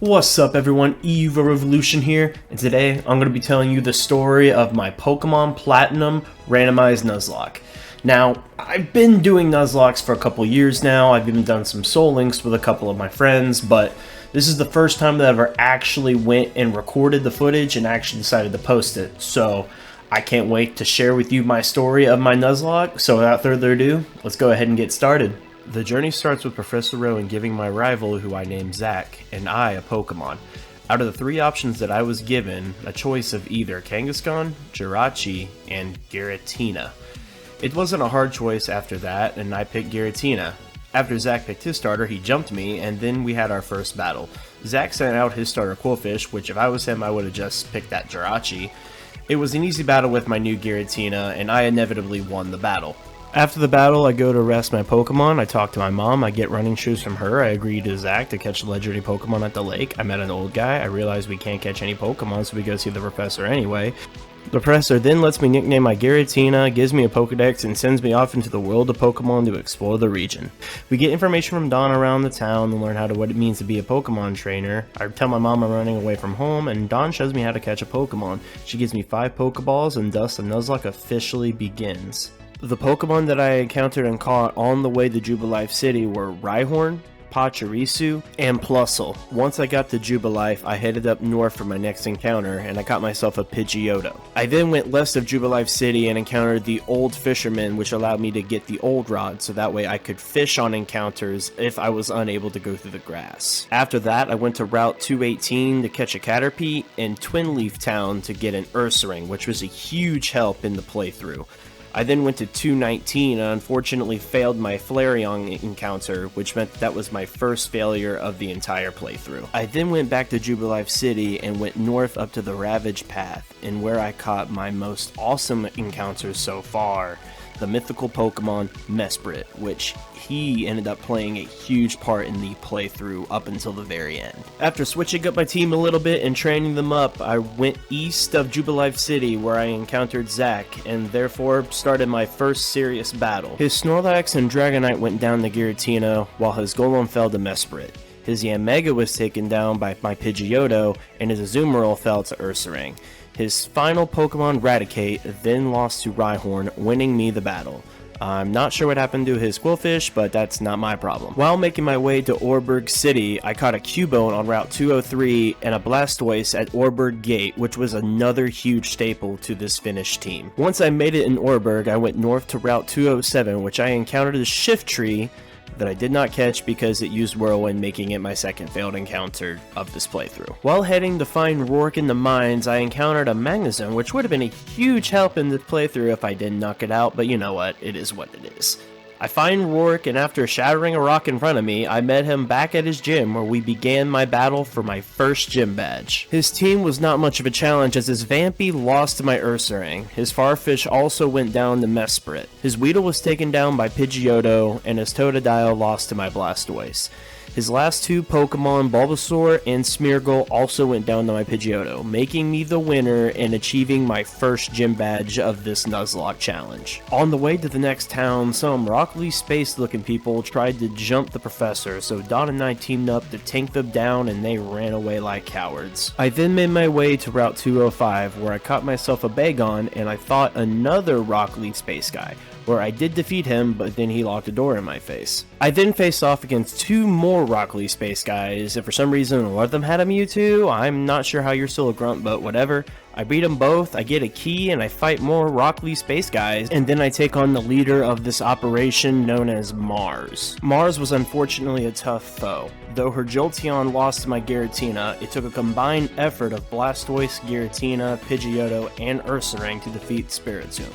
What's up everyone, Evo Revolution here, and today I'm going to be telling you the story of my Pokemon Platinum Randomized Nuzlocke. Now, I've been doing Nuzlockes for a couple years now. I've even done some Soul Links with a couple of my friends, but this is the first time that I ever actually went and recorded the footage and actually decided to post it. So I can't wait to share with you my story of my Nuzlocke. So without further ado, let's go ahead and get started. The journey starts with Professor Rowan giving my rival, who I named Zach, and I a Pokemon. Out of the three options that I was given, a choice of either Kangaskhan, Giratina, and Giratina. It wasn't a hard choice after that, and I picked Giratina. After Zach picked his starter, he jumped me, and then we had our first battle. Zach sent out his starter Qwilfish, which if I was him I would have just picked that Giratina. It was an easy battle with my new Giratina, and I inevitably won the battle. After the battle, I go to rest my Pokemon, I talk to my mom, I get running shoes from her, I agree to Zach to catch legendary Pokemon at the lake. I met an old guy, I realize we can't catch any Pokemon, so we go see the professor anyway. The professor then lets me nickname my Giratina, gives me a Pokedex, and sends me off into the world of Pokemon to explore the region. We get information from Dawn around the town and learn what it means to be a Pokemon trainer. I tell my mom I'm running away from home, and Dawn shows me how to catch a Pokemon. She gives me 5 Pokeballs, and thus the Nuzlocke officially begins. The Pokemon that I encountered and caught on the way to Jubilife City were Rhyhorn, Pachirisu, and Plusle. Once I got to Jubilife, I headed up north for my next encounter, and I caught myself a Pidgeotto. I then went west of Jubilife City and encountered the Old Fisherman, which allowed me to get the Old Rod, so that way I could fish on encounters if I was unable to go through the grass. After that, I went to Route 218 to catch a Caterpie, and Twin Leaf Town to get an Ursaring, which was a huge help in the playthrough. I then went to 219 and unfortunately failed my Flareon encounter, which meant that was my first failure of the entire playthrough. I then went back to Jubilife City and went north up to the Ravage Path, and where I caught my most awesome encounters so far, the mythical Pokemon Mesprit, which he ended up playing a huge part in the playthrough up until the very end. After switching up my team a little bit and training them up, I went east of Jubilife City where I encountered Zach and therefore started my first serious battle. His Snorlax and Dragonite went down to Giratina while his Golem fell to Mesprit. His Yanmega was taken down by my Pidgeotto and his Azumarill fell to Ursaring. His final Pokemon, Raticate, then lost to Rhyhorn, winning me the battle. I'm not sure what happened to his Qwilfish, but that's not my problem. While making my way to Oreburgh City, I caught a Cubone on Route 203 and a Blastoise at Oreburgh Gate, which was another huge staple to this Finnish team. Once I made it in Oreburgh, I went north to Route 207, which I encountered a Shiftry that I did not catch because it used Whirlwind, making it my second failed encounter of this playthrough. While heading to find Rourke in the mines, I encountered a Magnezone, which would have been a huge help in this playthrough if I didn't knock it out, but you know what, it is what it is. I find Rourke, and after shattering a rock in front of me, I met him back at his gym where we began my battle for my first gym badge. His team was not much of a challenge as his Vampy lost to my Ursaring. His Farfish also went down to Mesprit. His Weedle was taken down by Pidgeotto, and his Totodile lost to my Blastoise. His last two Pokemon, Bulbasaur and Smeargle, also went down to my Pidgeotto, making me the winner and achieving my first gym badge of this Nuzlocke challenge. On the way to the next town, some Rockly Space-looking people tried to jump the professor, so Dot and I teamed up to tank them down and they ran away like cowards. I then made my way to Route 205, where I caught myself a Bagon and I fought another Rockly Space guy, where I did defeat him, but then he locked a door in my face. I then faced off against 2 more Rockly Space guys, and for some reason one of them had a Mewtwo. I'm not sure how you're still a grunt, but whatever. I beat them both, I get a key, and I fight more Rockly Space guys, and then I take on the leader of this operation known as Mars. Mars was unfortunately a tough foe. Though her Jolteon lost to my Giratina, it took a combined effort of Blastoise, Giratina, Pidgeotto, and Ursaring to defeat Spiritomb.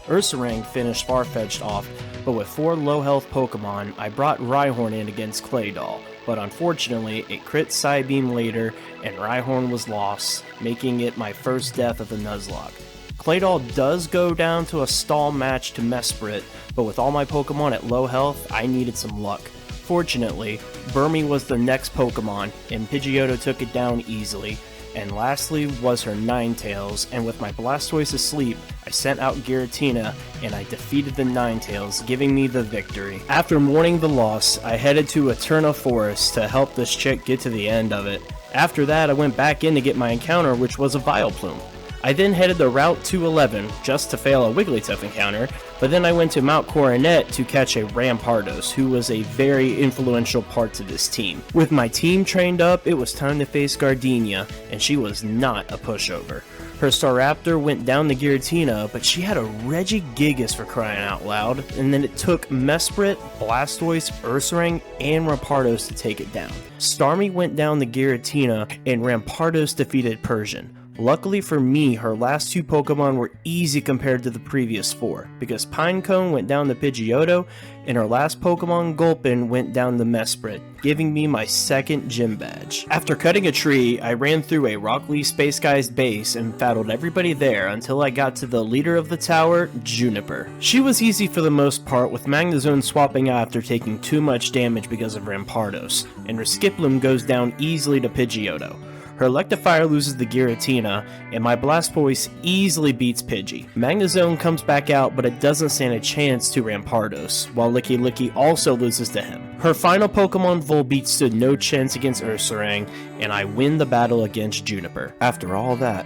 Ursaring finished Farfetch'd off, but with 4 low health Pokemon, I brought Rhyhorn in against Claydol, but unfortunately it crit Psybeam later and Rhyhorn was lost, making it my first death of the Nuzlocke. Claydol does go down to a stall match to Mesprit, but with all my Pokemon at low health, I needed some luck. Fortunately, Burmy was the next Pokemon, and Pidgeotto took it down easily. And lastly was her Ninetales, and with my Blastoise asleep, I sent out Giratina, and I defeated the Ninetales, giving me the victory. After mourning the loss, I headed to Eterna Forest to help this chick get to the end of it. After that, I went back in to get my encounter, which was a Vileplume. I then headed to Route 211 just to fail a Wigglytuff encounter, but then I went to Mount Coronet to catch a Rampardos, who was a very influential part to this team. With my team trained up, it was time to face Gardenia, and she was not a pushover. Her Staraptor went down to Giratina, but she had a Regigigas for crying out loud, and then it took Mesprit, Blastoise, Ursaring, and Rampardos to take it down. Starmie went down to Giratina, and Rampardos defeated Persian. Luckily for me, her last two Pokemon were easy compared to the previous four, because Pinecone went down to Pidgeotto, and her last Pokemon, Gulpin, went down to Mesprit, giving me my second gym badge. After cutting a tree, I ran through a Rockly Space Guy's base and battled everybody there until I got to the leader of the tower, Juniper. She was easy for the most part, with Magnezone swapping out after taking too much damage because of Rampardos, and her Skiploom goes down easily to Pidgeotto. Her Electivire loses the Giratina, and my Blastoise easily beats Pidgey. Magnezone comes back out, but it doesn't stand a chance to Rampardos, while Licky Licky also loses to him. Her final Pokemon, Volbeat, stood no chance against Ursaring, and I win the battle against Juniper. After all that,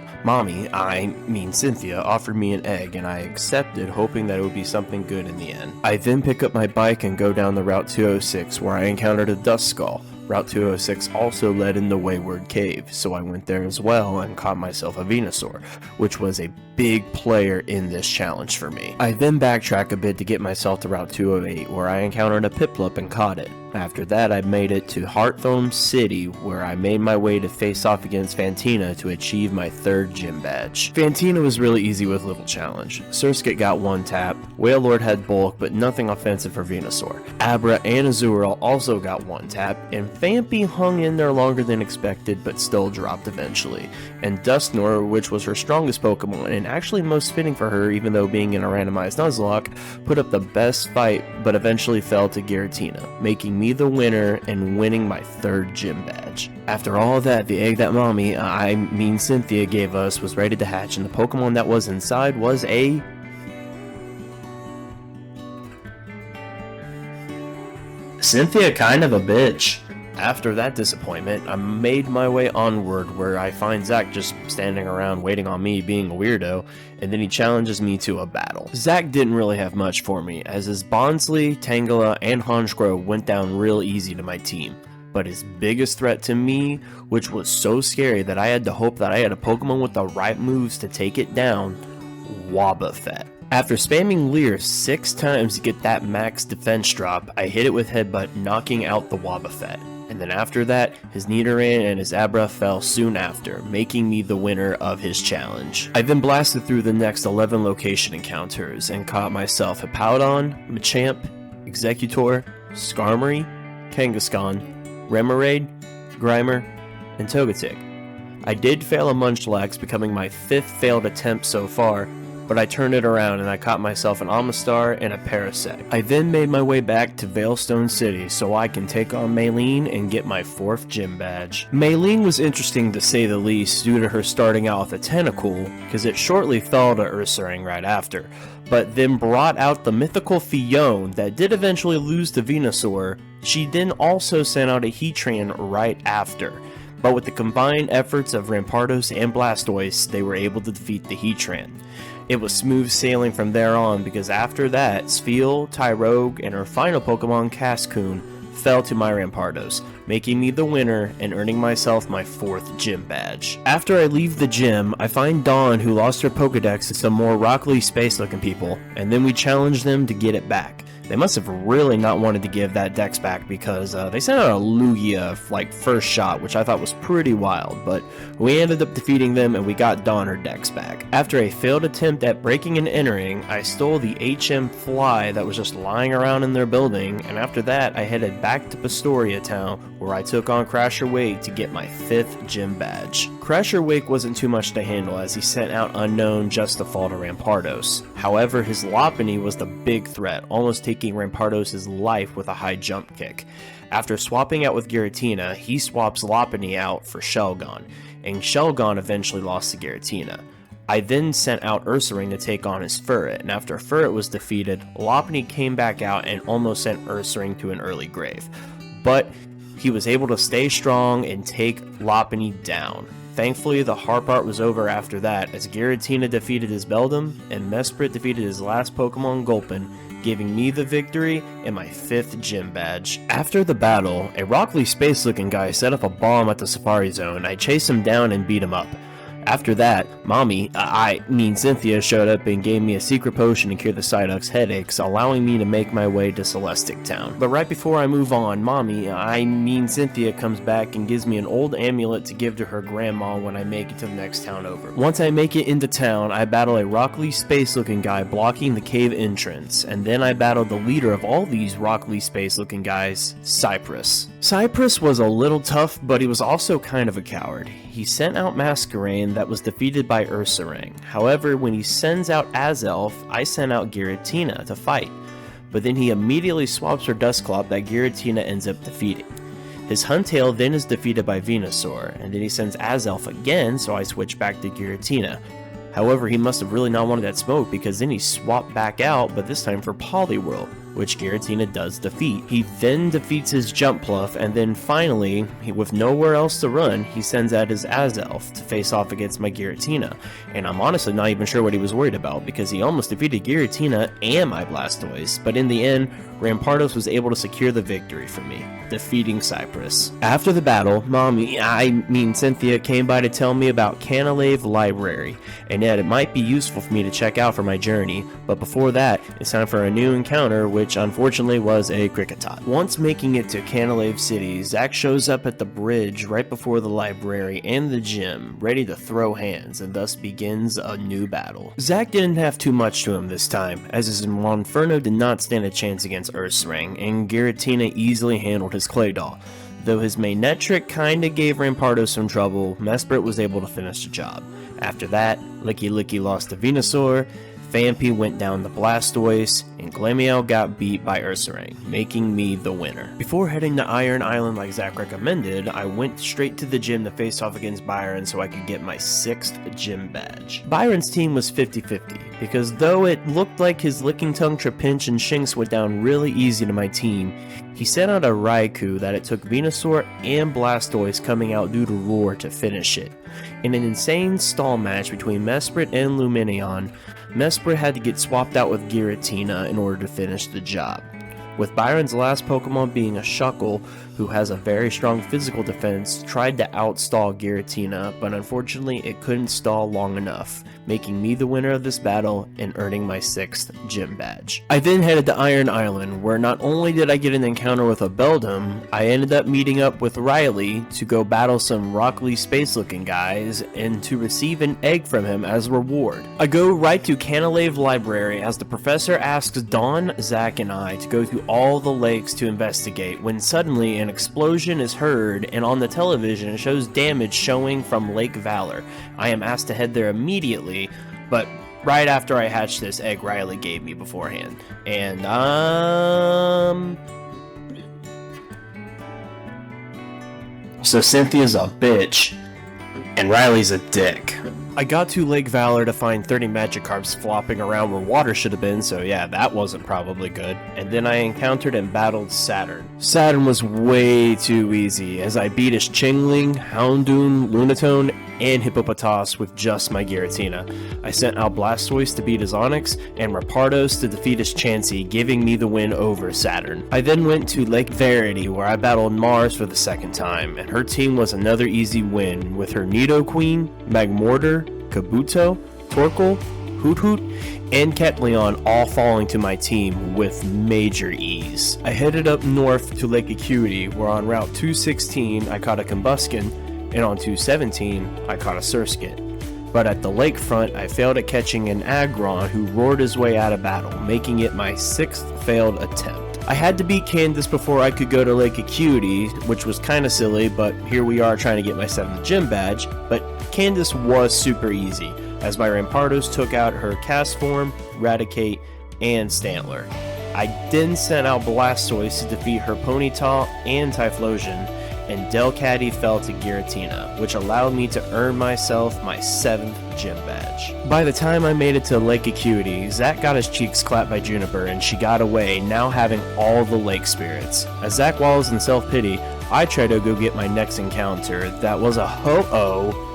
Cynthia, offered me an egg, and I accepted, hoping that it would be something good in the end. I then pick up my bike and go down the Route 206, where I encountered a Duskull. Route 206 also led into Wayward Cave, so I went there as well and caught myself a Venusaur, which was a big player in this challenge for me. I then backtrack a bit to get myself to Route 208, where I encountered a Piplup and caught it. After that, I made it to Hearthome City, where I made my way to face off against Fantina to achieve my third gym badge. Fantina was really easy with little challenge. Surskit got one tap, Wailord had bulk, but nothing offensive for Venusaur. Abra and Azurill also got one tap, and Phanpy hung in there longer than expected, but still dropped eventually. And Dusknoir, which was her strongest Pokemon, and actually most fitting for her even though being in a randomized Nuzlocke, put up the best fight, but eventually fell to Giratina, making me the winner and winning my third gym badge. After all that, the egg that Cynthia gave us was ready to hatch, and the Pokemon that was inside was a Cynthia, kind of a bitch. After that disappointment, I made my way onward, where I find Zach just standing around waiting on me, being a weirdo, and then he challenges me to a battle. Zach didn't really have much for me, as his Bonsly, Tangela, and Honchkrow went down real easy to my team. But his biggest threat to me, which was so scary that I had to hope that I had a Pokemon with the right moves to take it down, Wobbuffet. After spamming Leer 6 times to get that max defense drop, I hit it with Headbutt, knocking out the Wobbuffet. And then after that, his Nidoran and his Abra fell soon after, making me the winner of his challenge. I then blasted through the next 11 location encounters and caught myself Hippowdon, Machamp, Executor, Skarmory, Kangaskhan, Remoraid, Grimer, and Togetic. I did fail a Munchlax, becoming my 5th failed attempt so far, but I turned it around and I caught myself an Amistar and a Parasect. I then made my way back to Veilstone City so I can take on Maylene and get my 4th gym badge. Maylene was interesting to say the least due to her starting out with a Tentacool, because it shortly fell to Ursaring right after, but then brought out the mythical Fione that did eventually lose to Venusaur. She then also sent out a Heatran right after. But with the combined efforts of Rampardos and Blastoise, they were able to defeat the Heatran. It was smooth sailing from there on, because after that, Spheal, Tyrogue, and her final Pokemon, Cascoon, fell to my Rampardos, making me the winner and earning myself my 4th gym badge. After I leave the gym, I find Dawn, who lost her Pokedex to some more Rockly space-looking people, and then we challenge them to get it back. They must have really not wanted to give that dex back, because they sent out a Lugia first shot, which I thought was pretty wild, but we ended up defeating them and we got Dawn her dex back. After a failed attempt at breaking and entering, I stole the HM Fly that was just lying around in their building, and after that I headed back to Pastoria Town, where I took on Crasher Wake to get my 5th gym badge. Crasher Wake wasn't too much to handle, as he sent out Unknown just to fall to Rampardos. However, his Lopunny was the big threat, almost taking taking Rampardos' life with a high jump kick. After swapping out with Giratina, he swaps Lopunny out for Shelgon, and Shelgon eventually lost to Giratina. I then sent out Ursaring to take on his Furret, and after Furret was defeated, Lopunny came back out and almost sent Ursaring to an early grave. But he was able to stay strong and take Lopunny down. Thankfully, the hard part was over after that, as Giratina defeated his Beldum, and Mesprit defeated his last Pokemon, Gulpin, giving me the victory and my 5th gym badge. After the battle, a Rockly space-looking guy set up a bomb at the Safari Zone. I chased him down and beat him up. After that, Cynthia showed up and gave me a secret potion to cure the Psyduck's headaches, allowing me to make my way to Celestic Town. But right before I move on, Cynthia comes back and gives me an old amulet to give to her grandma when I make it to the next town over. Once I make it into town, I battle a Rockly space-looking guy blocking the cave entrance, and then I battle the leader of all these Rockly space-looking guys, Cypress. Cypress was a little tough, but he was also kind of a coward. He sent out Masquerain that was defeated by Ursaring. However, when he sends out Azelf, I sent out Giratina to fight. But then he immediately swaps for Dusclops that Giratina ends up defeating. His Huntail then is defeated by Venusaur, and then he sends Azelf again, so I switch back to Giratina. However, he must have really not wanted that smoke, because then he swapped back out, but this time for Poliwhirl, which Giratina does defeat. He then defeats his Jumpluff, and then finally, with nowhere else to run, he sends out his Azelf to face off against my Giratina. And I'm honestly not even sure what he was worried about, because he almost defeated Giratina and my Blastoise, but in the end, Rampardos was able to secure the victory for me, defeating Cypress. After the battle, Cynthia came by to tell me about Canalave Library, and that it might be useful for me to check out for my journey, but before that, it's time for a new encounter, which unfortunately was a Kricketot. Once making it to Canalave City, Zack shows up at the bridge right before the library and the gym, ready to throw hands, and thus begins a new battle. Zack didn't have too much to him this time, as his Monferno did not stand a chance against Ursaring, and Giratina easily handled his Claydol. Though his Manectric kinda gave Rampardos some trouble, Mesprit was able to finish the job. After that, Licky lost to Venusaur, Phanpy went down to Blastoise, and Glameow got beat by Ursaring, making me the winner. Before heading to Iron Island like Zack recommended, I went straight to the gym to face off against Byron so I could get my 6th gym badge. Byron's team was 50-50, because though it looked like his Licking Tongue, Trapinch, and Shinx went down really easy to my team, he sent out a Raikou that it took Venusaur and Blastoise coming out due to Roar to finish it. In an insane stall match between Mesprit and Lumineon, Mesprit had to get swapped out with Giratina in order to finish the job. With Byron's last Pokemon being a Shuckle, who has a very strong physical defense, tried to outstall Giratina, but unfortunately it couldn't stall long enough, making me the winner of this battle and earning my 6th gym badge. I then headed to Iron Island, where not only did I get an encounter with a Beldum, I ended up meeting up with Riley to go battle some Rockly space-looking guys and to receive an egg from him as a reward. I go right to Canalave Library as the professor asks Dawn, Zack, and I to go to all the lakes to investigate, when suddenly an explosion is heard, and on the television it shows damage showing from Lake Valor. I am asked to head there immediately, but right after I hatched this egg Riley gave me beforehand. And, so Cynthia's a bitch, and Riley's a dick. I got to Lake Valor to find 30 Magikarps flopping around where water should have been, so yeah, that wasn't probably good. And then I encountered and battled Saturn. Saturn was way too easy, as I beat his Chingling, Houndoom, Lunatone, and Hippopotas with just my Giratina. I sent out Blastoise to beat his Onix, and Rampardos to defeat his Chansey, giving me the win over Saturn. I then went to Lake Verity, where I battled Mars for the 2nd time, and her team was another easy win, with her Nidoqueen, Magmortar, Kabuto, Torkoal, Hoothoot, and Kepleon all falling to my team with major ease. I headed up north to Lake Acuity, where on Route 216 I caught a Combuskin, and on 217 I caught a Surskit. But at the lakefront I failed at catching an Aggron who roared his way out of battle, making it my 6th failed attempt. I had to beat Candace before I could go to Lake Acuity, which was kinda silly, but here we are trying to get my 7th gym badge, but Candace was super easy, as my Rampardos took out her Cast Form, Raticate, and Stantler. I then sent out Blastoise to defeat her Ponyta and Typhlosion, and Delcatty fell to Giratina, which allowed me to earn myself my 7th gym badge. By the time I made it to Lake Acuity, Zach got his cheeks clapped by Juniper and she got away, now having all the lake spirits. As Zach wallows in self-pity, I try to go get my next encounter that was a Ho-Oh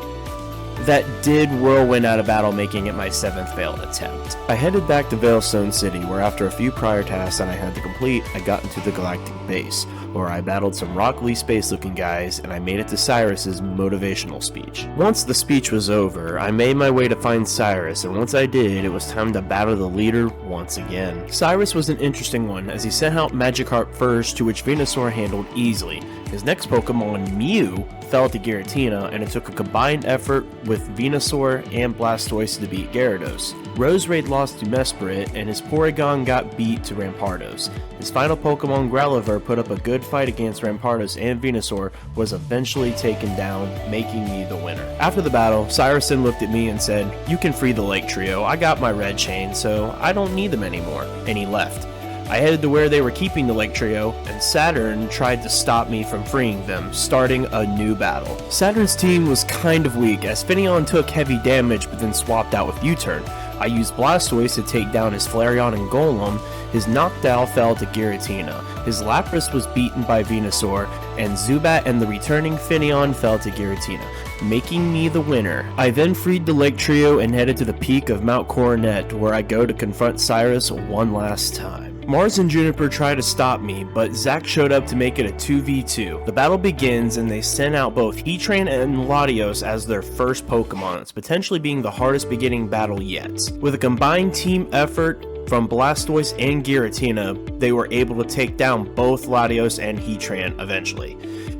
that did whirlwind out of battle, making it my 7th failed attempt. I headed back to Veilstone City, where after a few prior tasks that I had to complete, I got into the Galactic base, where I battled some Rock Lee space looking guys, and I made it to Cyrus's motivational speech. Once the speech was over, I made my way to find Cyrus, and once I did, it was time to battle the leader once again. Cyrus was an interesting one, as he sent out Magikarp first, to which Venusaur handled easily. His next Pokemon, Mew, fell to Giratina, and it took a combined effort with Venusaur and Blastoise to beat Gyarados. Roserade lost to Mesprit, and his Porygon got beat to Rampardos. His final Pokemon, Growlithe, put up a good fight against Rampardos, and Venusaur was eventually taken down, making me the winner. After the battle, Cyrus then looked at me and said, "You can free the Lake Trio, I got my red chain, so I don't need them anymore," and he left. I headed to where they were keeping the Lake Trio, and Saturn tried to stop me from freeing them, starting a new battle. Saturn's team was kind of weak, as Finneon took heavy damage but then swapped out with U-Turn. I used Blastoise to take down his Flareon and Golem, his Noctowl fell to Giratina, his Lapras was beaten by Venusaur, and Zubat and the returning Finneon fell to Giratina, making me the winner. I then freed the Lake Trio and headed to the peak of Mount Coronet, where I go to confront Cyrus one last time. Mars and Juniper try to stop me, but Zack showed up to make it a 2v2. The battle begins and they send out both Heatran and Latios as their first Pokemons, potentially being the hardest beginning battle yet. With a combined team effort from Blastoise and Giratina, they were able to take down both Latios and Heatran eventually.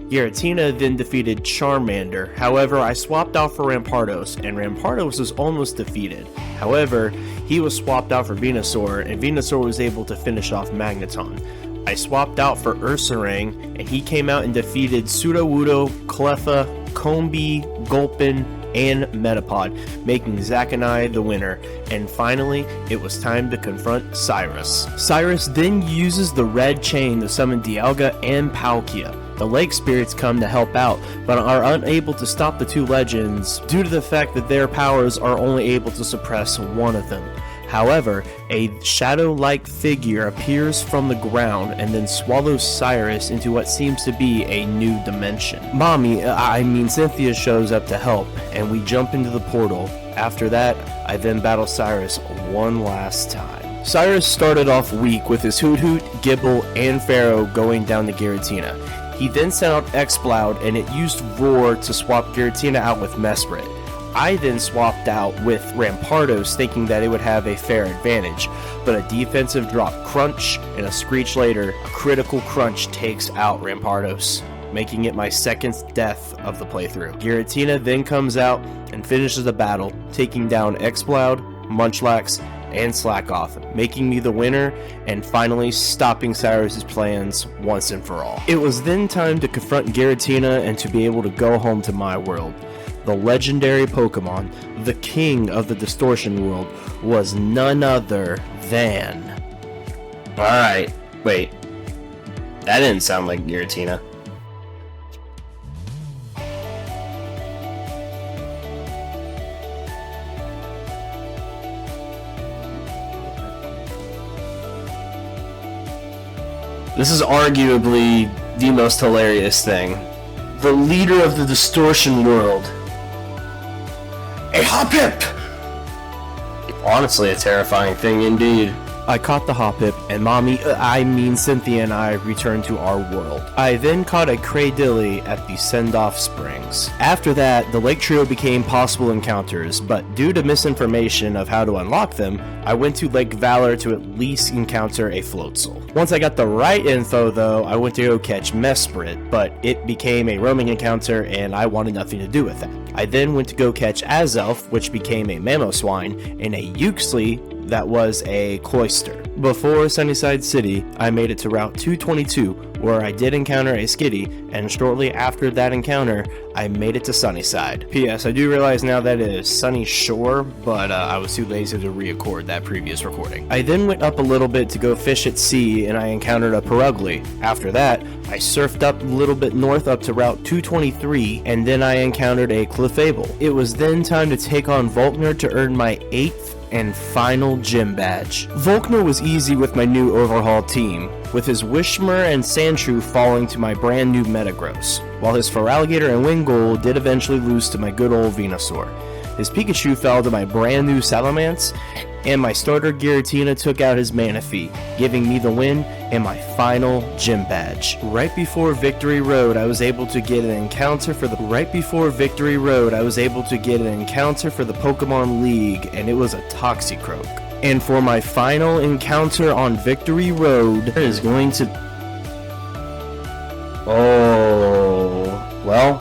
Giratina then defeated Charmander, however I swapped out for Rampardos, and Rampardos was almost defeated. However, he was swapped out for Venusaur, and Venusaur was able to finish off Magneton. I swapped out for Ursaring, and he came out and defeated Sudowoodo, Cleffa, Combee, Gulpin, and Metapod, making Zack and I the winner. And finally, it was time to confront Cyrus. Cyrus then uses the red chain to summon Dialga and Palkia. The lake spirits come to help out, but are unable to stop the two legends due to the fact that their powers are only able to suppress one of them. However, a shadow-like figure appears from the ground and then swallows Cyrus into what seems to be a new dimension. Cynthia shows up to help, and we jump into the portal. After that, I then battle Cyrus one last time. Cyrus started off weak with his Hoothoot, Gibble, and Pharaoh going down to Giratina. He then sent out Exploud, and it used Roar to swap Giratina out with Mesprit. I then swapped out with Rampardos, thinking that it would have a fair advantage, but a defensive drop Crunch, and a Screech later, a critical Crunch takes out Rampardos, making it my second death of the playthrough. Giratina then comes out and finishes the battle, taking down Exploud, Munchlax, and Slackoff, making me the winner and finally stopping Cyrus's plans once and for all. It was then time to confront Giratina and to be able to go home to my world. The legendary Pokemon, the king of the Distortion World, was none other than... Alright, wait. That didn't sound like Giratina. This is arguably the most hilarious thing. The leader of the Distortion World. A Hoppip! Honestly, a terrifying thing indeed. I caught the Hoppip, and Cynthia and I returned to our world. I then caught a Cradilly at the Send-Off Springs. After that, the Lake Trio became possible encounters, but due to misinformation of how to unlock them, I went to Lake Valor to at least encounter a Floatzel. Once I got the right info though, I went to go catch Mesprit, but it became a roaming encounter and I wanted nothing to do with that. I then went to go catch Azelf, which became a Mamoswine, and a Uxley that was a cloister. Before Sunnyside City, I made it to Route 222, where I did encounter a Skitty, and shortly after that encounter, I made it to Sunnyside. P.S. I do realize now that it is Sunny Shore, but I was too lazy to re-record that previous recording. I then went up a little bit to go fish at sea, and I encountered a Perugly. After that, I surfed up a little bit north up to Route 223, and then I encountered a Clefable. It was then time to take on Volkner to earn my 8th and final gym badge. Volkner was easy with my new overhaul team, with his Wishmer and Sandshrew falling to my brand new Metagross, while his Feraligatr and Wingull did eventually lose to my good old Venusaur. His Pikachu fell to my brand new Salamence, and my starter Giratina took out his Manaphy, giving me the win and my final gym badge. Right before Victory Road, I was able to get an encounter for the Pokemon League, and it was a Toxicroak. And for my final encounter on Victory Road, it is going to... Oh, well,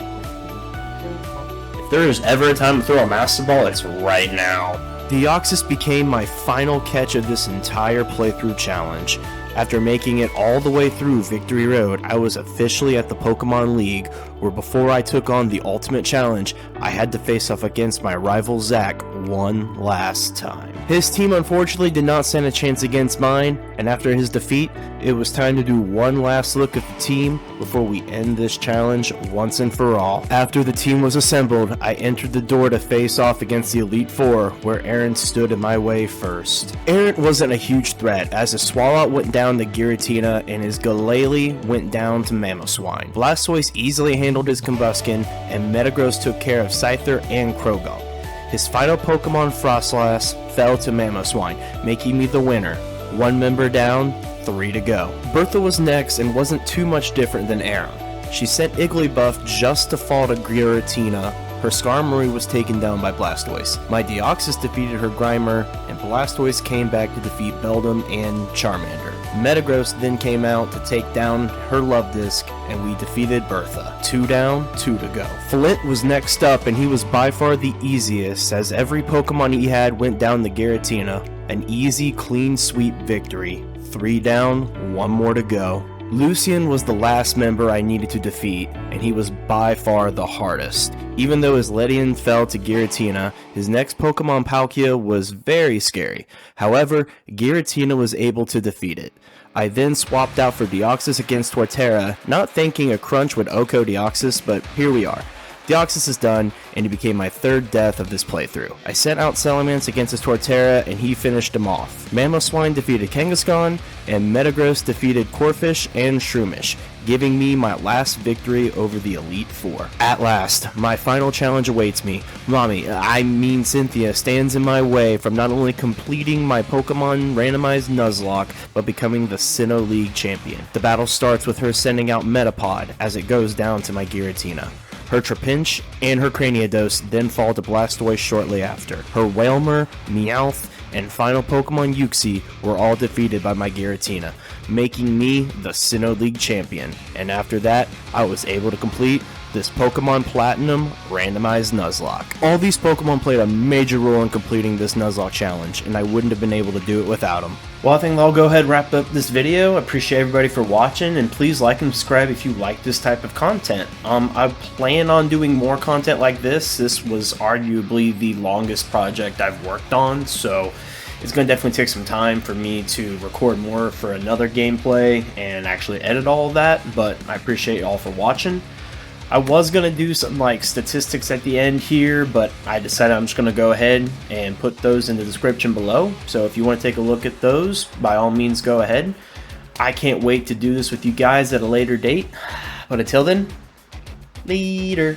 if there is ever a time to throw a Master Ball, it's right now. Deoxys became my final catch of this entire playthrough challenge. After making it all the way through Victory Road, I was officially at the Pokemon League, where before I took on the ultimate challenge, I had to face off against my rival Zach one last time. His team unfortunately did not stand a chance against mine, and after his defeat, it was time to do one last look at the team before we end this challenge once and for all. After the team was assembled, I entered the door to face off against the Elite Four, where Aaron stood in my way first. Aaron wasn't a huge threat, as his Swallow went down to Giratina and his Glalie went down to Mamoswine. Blastoise easily handled his Combuskin, and Metagross took care of Scyther and Croagunk. His final Pokemon, Frostlass, fell to Mamoswine, making me the winner. 1 member down, 3 to go. Bertha was next and wasn't too much different than Aaron. She sent Igglybuff just to fall to Giratina. Her Skarmory was taken down by Blastoise. My Deoxys defeated her Grimer, and Blastoise came back to defeat Beldum and Charmander. Metagross then came out to take down her Luvdisc, and we defeated Bertha. 2 down, 2 to go. Flint was next up, and he was by far the easiest, as every Pokemon he had went down the Giratina. An easy, clean sweep victory. 3 down, 1 more to go. Lucian was the last member I needed to defeat, and he was by far the hardest. Even though his Ledian fell to Giratina, his next Pokemon Palkia was very scary. However, Giratina was able to defeat it. I then swapped out for Deoxys against Torterra, not thinking a crunch would OHKO Deoxys, but here we are. Deoxys is done, and he became my 3rd death of this playthrough. I sent out Salamence against his Torterra, and he finished him off. Mamoswine defeated Kangaskhan, and Metagross defeated Corphish and Shroomish, giving me my last victory over the Elite Four. At last, my final challenge awaits me. Cynthia stands in my way from not only completing my Pokemon randomized Nuzlocke, but becoming the Sinnoh League champion. The battle starts with her sending out Metapod as it goes down to my Giratina. Her Trapinch and her Craniados then fall to Blastoise shortly after. Her Wailmer, Meowth, and final Pokemon Uxie were all defeated by my Giratina, making me the Sinnoh League champion. And after that, I was able to complete this Pokemon Platinum randomized Nuzlocke. All these Pokemon played a major role in completing this Nuzlocke challenge, and I wouldn't have been able to do it without them. Well, I think I'll go ahead and wrap up this video. I appreciate everybody for watching, and please like and subscribe if you like this type of content. I plan on doing more content like this. This was arguably the longest project I've worked on, so it's going to definitely take some time for me to record more for another gameplay and actually edit all of that, but I appreciate you all for watching. I was going to do some like statistics at the end here, but I decided I'm just going to go ahead and put those in the description below. So if you want to take a look at those, by all means go ahead. I can't wait to do this with you guys at a later date. But until then, later.